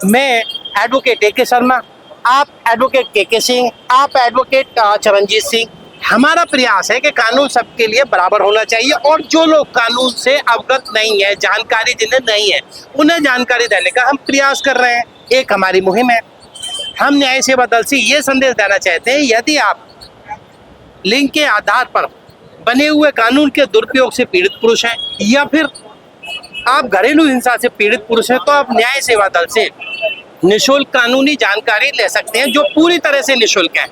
मैं advocate A K. Sharma, आप advocate के सिंह, आप एडवोकेट चरणजीत सिंह। हमारा प्रयास है कि कानून सबके लिए बराबर होना चाहिए और जो लोग कानून से अवगत नहीं है, जानकारी जिन्हें नहीं है, उन्हें जानकारी देने का हम प्रयास कर रहे हैं। एक हमारी मुहिम है। हम न्याय सेवा दल से ये संदेश देना चाहते हैं, यदि आप लिंग के आधार पर बने हुए कानून के दुरुपयोग से पीड़ित पुरुष हैं या फिर आप घरेलू हिंसा से पीड़ित पुरुष हैं, तो आप न्याय सेवा दल से निःशुल्क कानूनी जानकारी ले सकते हैं, जो पूरी तरह से निःशुल्क है।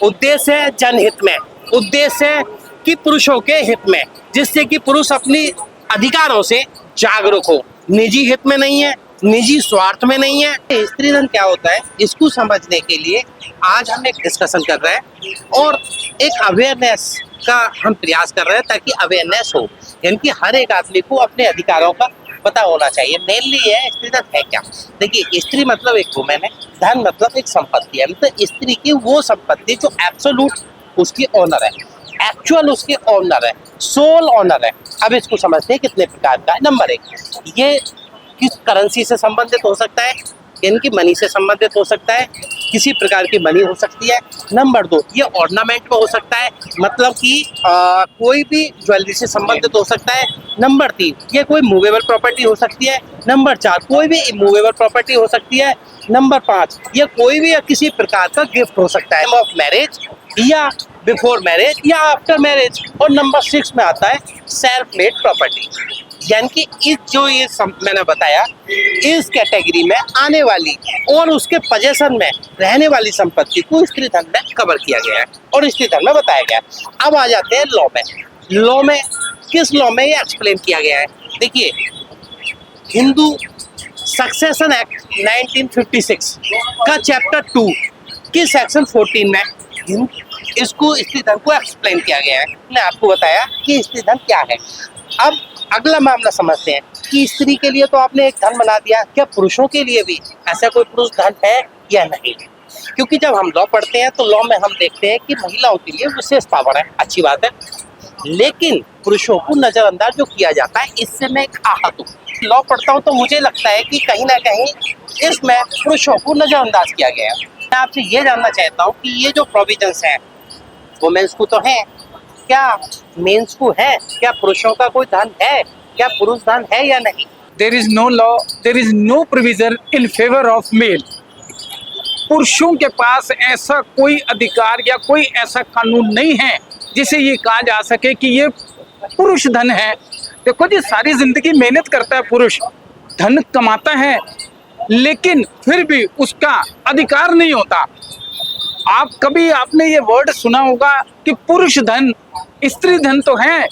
उद्देश्य है जनहित में, उद्देश्य है कि पुरुषों के हित में, जिससे कि पुरुष अपनी अधिकारों से जागरूक हो। निजी हित में नहीं है, निजी स्वार्थ में नहीं है। स्त्रीधन क्या होता है, इसको समझने के लिए आज हम एक डिस्कशन कर रहे हैं और एक अवेयरनेस का हम प्रयास कर रहे हैं, ताकि अवेयरनेस हो, यानी कि हर एक आदमी को अपने अधिकारों का पता होना चाहिए। मेनली है स्त्रीधन है क्या। देखिए, स्त्री मतलब एक वुमेन है, धन मतलब एक संपत्ति है। मतलब स्त्री की वो संपत्ति जो एब्सोल्यूट उसकी ऑनर है, एक्चुअल उसके ऑनर है, सोल ऑनर है। अब इसको समझते हैं कितने प्रकार का है। नंबर एक, ये किस करेंसी से संबंधित हो सकता है, यानी कि मनी से संबंधित हो सकता है, किसी प्रकार की मनी हो सकती है। नंबर दो, ये ऑर्नामेंट में हो सकता है, मतलब कि कोई भी ज्वेलरी से संबंधित हो सकता है। नंबर तीन, ये कोई मूवेबल प्रॉपर्टी हो सकती है। नंबर चार, कोई भी इमूवेबल प्रॉपर्टी हो सकती है। नंबर पाँच, ये कोई भी किसी प्रकार का गिफ्ट हो सकता है, ऑफ मैरिज या बिफोर मैरिज या आफ्टर मैरिज। और नंबर सिक्स में आता है सेल्फ मेड प्रॉपर्टी, यानी कि मैंने बताया, इस कैटेगरी में आने वाली और उसके पोजेशन में रहने वाली संपत्ति को स्त्रीधन में कवर किया गया है और स्त्रीधन में बताया गया है। अब आ जाते हैं लॉ में। लॉ में किस लॉ में ये एक्सप्लेन किया गया है? देखिए, हिंदू सक्सेशन एक्ट 1956 का चैप्टर 2 की सेक्शन 14 में इसको स्त्रीधन को एक्सप्लेन किया गया है। मैंने आपको बताया कि स्त्रीधन क्या है। अब अगला मामला समझते हैं कि स्त्री के लिए तो आपने एक धन बना दिया, क्या पुरुषों के लिए भी ऐसा कोई पुरुष धन है या नहीं? क्योंकि जब हम लॉ पढ़ते हैं तो लॉ में हम देखते हैं कि महिलाओं के लिए विशेष पावर है, अच्छी बात है, लेकिन पुरुषों को नजरअंदाज जो किया जाता है, इससे मैं एक आहत हूँ। लॉ पढ़ता हूँ तो मुझे लगता है कि कहीं ना कहीं इसमें पुरुषों को नजरअंदाज किया गया है। मैं आपसे ये जानना चाहता हूँ कि ये जो प्रोविजंस हैं वुमेन्स को तो है, क्या मेंस को है? क्या पुरुषों का कोई धन है? क्या पुरुष धन है या नहीं? There is no law, there is no provision in favor of male. पुरुषों के पास ऐसा कोई अधिकार या कोई ऐसा कानून नहीं है जिसे ये कहा जा सके कि ये पुरुष धन है। देखो जी, सारी जिंदगी मेहनत करता है पुरुष, धन कमाता है, लेकिन फिर भी उसका अधिकार नहीं होता। आपने ये वर्ड सुना होगा कि पुरुष धन, स्त्री धन तो है,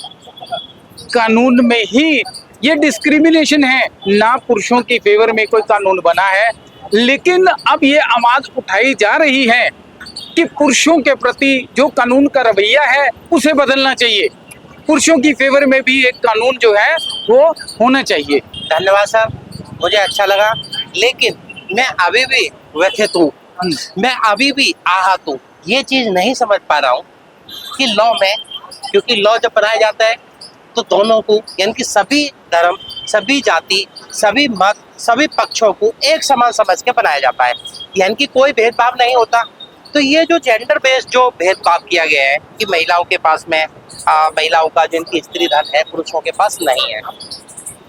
कानून में ही ये डिस्क्रिमिनेशन है ना, पुरुषों की फेवर में कोई कानून बना है। लेकिन अब ये आवाज उठाई जा रही है कि पुरुषों के प्रति जो कानून का रवैया है उसे बदलना चाहिए, पुरुषों की फेवर में भी एक कानून जो है वो होना चाहिए। धन्यवाद सर, मुझे अच्छा लगा, लेकिन मैं अभी भी व्यथित हूँ, मैं अभी भी आहत हूँ। ये चीज नहीं समझ पा रहा हूँ कि लॉ में, क्योंकि लॉ जब बनाया जाता है तो दोनों को, यानी कि सभी धर्म, सभी जाति, सभी मत, सभी पक्षों को एक समान समझ के बनाया जाता है, यानी कि कोई भेदभाव नहीं होता। तो ये जो जेंडर बेस्ड जो भेदभाव किया गया है कि महिलाओं के पास में महिलाओं का जिनकी स्त्री धन है पुरुषों के पास नहीं है,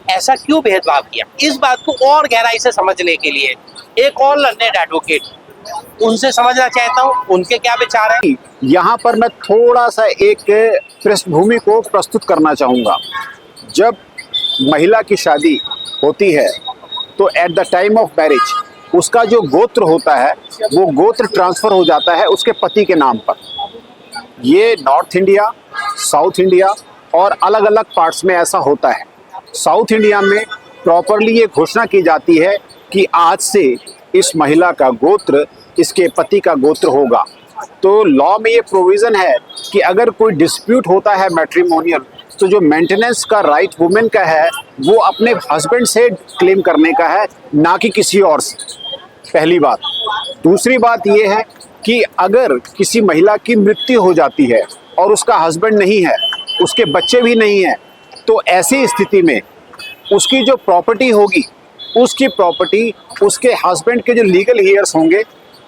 ऐसा क्यों भेदभाव किया? इस बात को और गहराई से समझने के लिए एक और लर्नेड एडवोकेट, उनसे समझना चाहता हूँ, उनके क्या विचार है। यहाँ पर मैं थोड़ा सा एक पृष्ठभूमि को प्रस्तुत करना चाहूँगा। जब महिला की शादी होती है तो at the time of marriage उसका जो गोत्र होता है वो गोत्र ट्रांसफ़र हो जाता है उसके पति के नाम पर। ये नॉर्थ इंडिया, साउथ इंडिया और अलग अलग पार्ट्स में ऐसा होता है। साउथ इंडिया में प्रॉपरली ये घोषणा की जाती है कि आज से इस महिला का गोत्र इसके पति का गोत्र होगा। तो लॉ में ये प्रोविज़न है कि अगर कोई डिस्प्यूट होता है मैट्रिमोनियल, तो जो मेंटेनेंस का राइट वुमेन का है वो अपने हस्बैंड से क्लेम करने का है, ना कि किसी और से। पहली बात। दूसरी बात ये है कि अगर किसी महिला की मृत्यु हो जाती है और उसका हस्बैंड नहीं है, उसके बच्चे भी नहीं हैं, तो ऐसी स्थिति में उसकी जो प्रॉपर्टी होगी उसकी प्रॉपर्टी उसके हस्बैंड के जो लीगल हेयर्स होंगे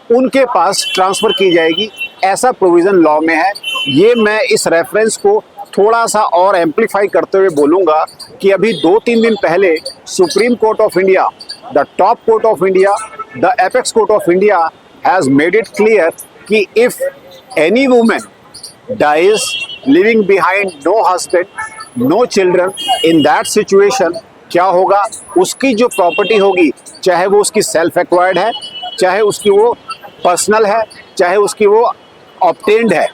उनके पास ट्रांसफ़र की जाएगी, ऐसा प्रोविज़न लॉ में है। ये मैं इस रेफरेंस को थोड़ा सा और एम्पलीफाई करते हुए बोलूँगा कि अभी 2-3 दिन पहले supreme court of India, the top court of India, the apex court of India has made it clear कि if any women dies leaving behind no husband, no children, in that situation क्या होगा, उसकी जो property होगी, चाहे वो उसकी self acquired है, चाहे उसकी वो पर्सनल है, चाहे उसकी वो ऑब्टेन्ड है,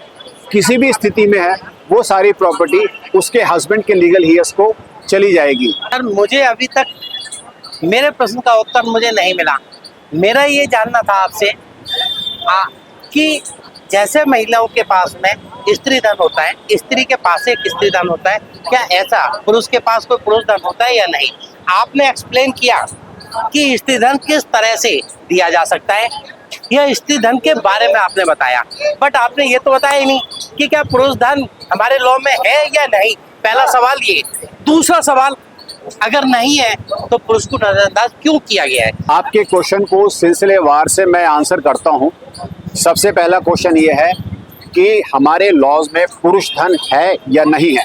किसी भी स्थिति में है, वो सारी प्रॉपर्टी उसके हस्बैंड के लीगल हियर्स को चली जाएगी। सर मुझे अभी तक मेरे प्रश्न का उत्तर मुझे नहीं मिला। मेरा ये जानना था आपसे कि जैसे महिलाओं के पास में स्त्री धन होता है, स्त्री के पास एक स्त्री धन होता है, क्या ऐसा पुरुष के पास कोई पुरुष धन होता है या नहीं? आपने एक्सप्लेन किया कि स्त्री धन किस तरह से दिया जा सकता है, यह स्त्री धन के बारे में आपने बताया, बट आपने ये तो बताया ही नहीं कि क्या पुरुष धन हमारे लॉ में है या नहीं। पहला सवाल ये। दूसरा सवाल, अगर नहीं है तो पुरुष को नजरअंदाज क्यों किया गया है? आपके क्वेश्चन को सिलसिलेवार से मैं आंसर करता हूँ। सबसे पहला क्वेश्चन ये है कि हमारे लॉज में पुरुष धन है या नहीं है।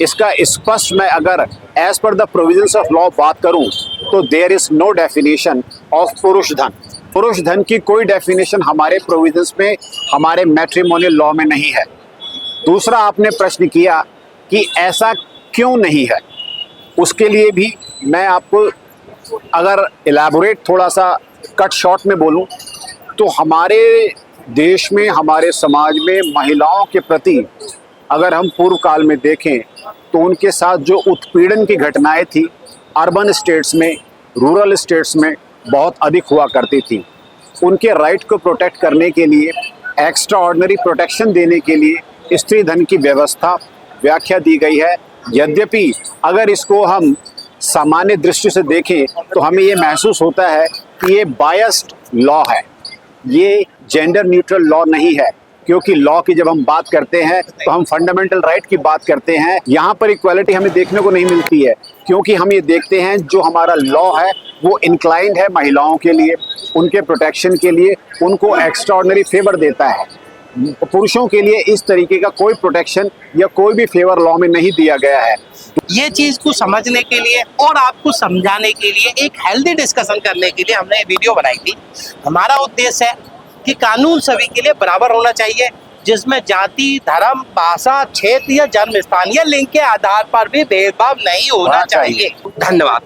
इसका स्पष्ट मैं अगर as per the provisions of law बात करूं तो there is no definition of पुरुष धन। पुरुष धन की कोई डेफिनेशन हमारे प्रोविजंस में, हमारे मैट्रिमोनियल लॉ में नहीं है। दूसरा आपने प्रश्न किया कि ऐसा क्यों नहीं है, उसके लिए भी मैं आपको अगर इलैबोरेट थोड़ा सा कट शॉर्ट में बोलूं तो हमारे देश में, हमारे समाज में महिलाओं के प्रति अगर हम पूर्व काल में देखें तो उनके साथ जो उत्पीड़न की घटनाएं थी अर्बन स्टेट्स में, रूरल स्टेट्स में बहुत अधिक हुआ करती थी। उनके राइट को प्रोटेक्ट करने के लिए, एक्स्ट्रा ऑर्डिनरी प्रोटेक्शन देने के लिए स्त्री धन की व्यवस्था, व्याख्या दी गई है। यद्यपि अगर इसको हम सामान्य दृष्टि से देखें तो हमें ये महसूस होता है कि ये बायस्ड लॉ है, ये जेंडर न्यूट्रल लॉ नहीं है, क्योंकि लॉ की जब हम बात करते हैं तो हम फंडामेंटल राइट की बात करते हैं। यहाँ पर इक्वालिटी हमें देखने को नहीं मिलती है, क्योंकि हम ये देखते हैं जो हमारा लॉ है वो इंक्लाइंड है महिलाओं के लिए, उनके प्रोटेक्शन के लिए, उनको एक्स्ट्रा ऑर्डिनरी फेवर देता है। पुरुषों के लिए इस तरीके का कोई प्रोटेक्शन या कोई भी फेवर लॉ में नहीं दिया गया है। ये चीज को समझने के लिए और आपको समझाने के लिए, एक हेल्दी डिस्कशन करने के लिए हमने ये वीडियो बनाई थी। हमारा उद्देश्य है कि कानून सभी के लिए बराबर होना चाहिए, जिसमें जाति, धर्म, भाषा, क्षेत्र या जन्म स्थान या लिंग के आधार पर भी भेदभाव नहीं होना चाहिए। धन्यवाद।